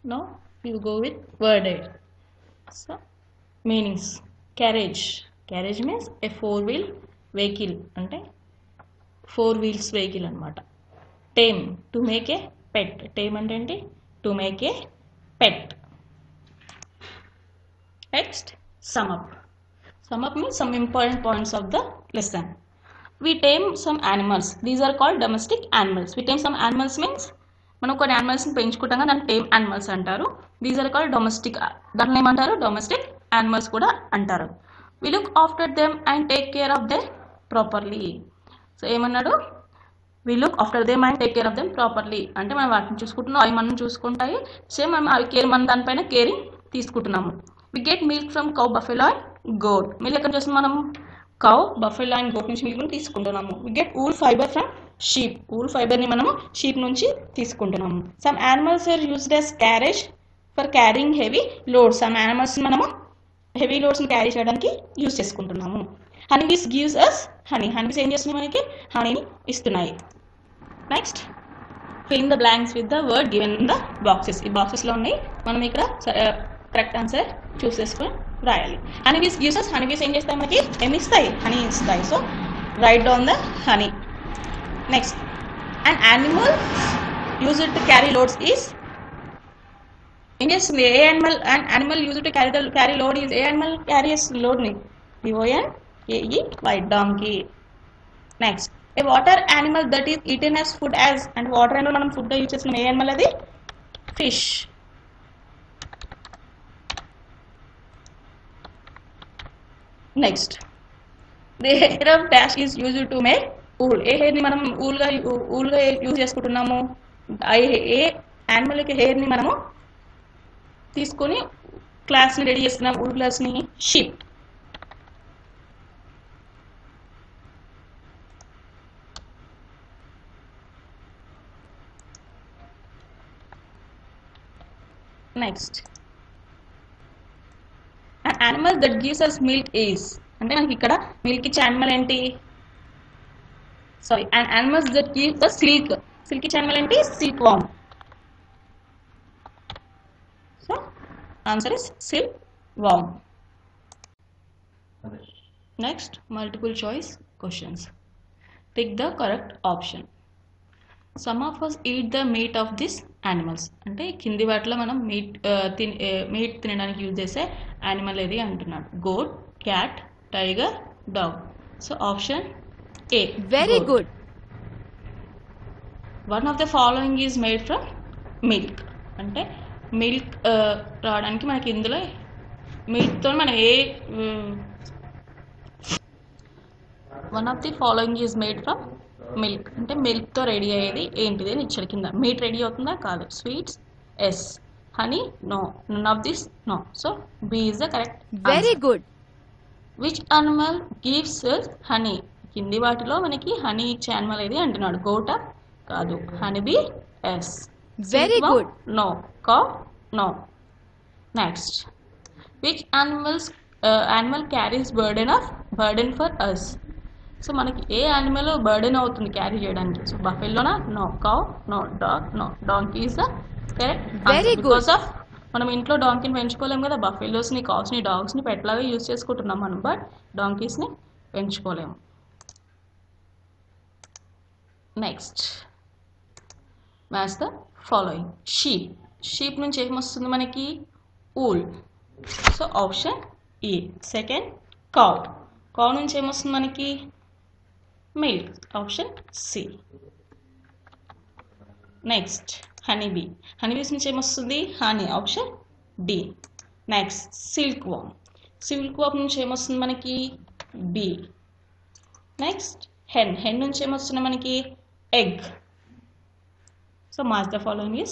No, you go with worded. So meanings: carriage. Carriage means a four-wheel vehicle అంటే four wheels vehicle అనమాట. Tame, to make a pet. Tame అంటే ఏంటి? To make a pet. Next sum up. Sum up means some important points of the lesson. We tame some animals. These are called domestic animals. We tame some animals means మనం కొన్ని యానిమల్స్ని పెంచుకుంటాం కదా, దాన్ని tame animals అంటారు. These are called domestic. దాన్ని ఏమంటారు? Domestic animals కూడా అంటారు. We look after them and take care of them properly. So ఏమన్నాడు? We look after them and take care of them properly అంటే మనం వాటిని చూసుకుంటున్నాం, అవి మనం చూసుకుంటాయి. సేమ్ మనం అవి కేర్, మనం దానిపైన కేరింగ్ తీసుకుంటున్నాము. We get milk from cow, buffalo and goat. Milk ఎక్కడ చూస్తున్నాం మనం? కౌ, బఫెలో అండ్ గోట్ నుంచి మిల్క్ తీసుకుంటున్నాము. We get wool fibre from sheep. Wool ఫైబర్ని మనము షీప్ నుంచి తీసుకుంటున్నాము. Some animals are used as carriage for carrying heavy loads. Some animals మనము హెవీ లోడ్స్ని క్యారీ చేయడానికి యూజ్ చేసుకుంటున్నాము. Honey bees gives us honey. Honey bees ఏం చేస్తున్నాయి? మనకి హనీని ఇస్తున్నాయి. Next fill in the blanks with the word given in the boxes. ఈ బాక్సెస్లో ఉన్నాయి, మనం ఇక్కడ కరెక్ట్ ఆన్సర్ చూస్ చేసుకొని రాయాలి. Honey bees gives us. Honey bees ఏం చేస్తాయి? మనకి ఏమి ఇస్తాయి? హనీ ఇస్తాయి. So right down the honey. Next, an animal used to carry loads is, ఏం చేస్తుంది? ఏ animal used to carry load is, A animal carries load ని? DONKEY, donkey. Next, a water animal that is eaten as food as, and water animal మనం food గా use చేస్తున్నాం. ఏ animal అది? Fish. Next, the hair of dash is used to make wool. ఏ హెయిర్ని మనం ఊల్గా use చేసుకుంటున్నాము? ఏ యానిమల్కి హెయిర్ని మనము తీసుకొని క్లాత్స్ని రెడీ చేసుకున్నాం, ఊల్ క్లాత్స్ని? Sheep. Next, animal that gives us milk is, అంటే మనకి ఇక్కడ మిల్క్ ఇచ్చే యానిమల్ ఏంటి? Sorry, and animals that give the silk. Silky animal ఏంటి? silkworm. So answer is silkworm. Next, multiple choice questions. Pick the correct option. Some of us eat the meat of these animals. అంటే కింది వాటిలో మనం meet తినడానికి use చేసే animal ఏది అంటున్నాడు? Goat, cat, tiger, dog. So option A. Very good. One of the following is made from milk. అంటే milk రావడానికి మనకి ఇందులో మిల్క్తో మనం ఏ one of the following is made from milk అంటే మిల్క్తో రెడీ అయ్యేది ఏంటిది అని ఇచ్చాడు కింద. మీట్ రెడీ అవుతుందా? కాదు. Sweets yes. Honey no. None of this no. So B is the correct. Very good. Which animal gives us honey? కింది వాటిలో మనకి హనీ ఇచ్చే యానిమల్ ఏది అంటున్నాడు? గోట? కాదు. Honeybee? Yes. Very good. No. Cow? No. Next, which animal carries burden for us? So మనకి ఏ animal burden అవుతుంది క్యారీ చేయడానికి? సో బఫెలోనా? No. Cow? No. Dog? No. Donkey is the correct answer. Because of మనం ఇంట్లో డాంకీని పెంచుకోలేము కదా, బఫెలోస్ని, కావ్స్ని, డాగ్స్ని పెట్లాగా use చేసుకుంటున్నాం మనం, బట్ డాంకీస్ని పెంచుకోలేము. Next, match the following. Sheep. Sheep నుంచి ఏమొస్తుంది మనకి? Wool. So option A. Second, cow. Cow నుంచి ఏమొస్తుంది మనకి? Milk. Option C. Next, honeybee. Honeybees నుంచి ఏమొస్తుంది? Honey. Option D. Next, silkworm. Silkworm నుంచి ఏమొస్తుంది మనకి? బి. Next, hen. హెన్ నుంచి ఏమొస్తుంది మనకి? egg. So match the following is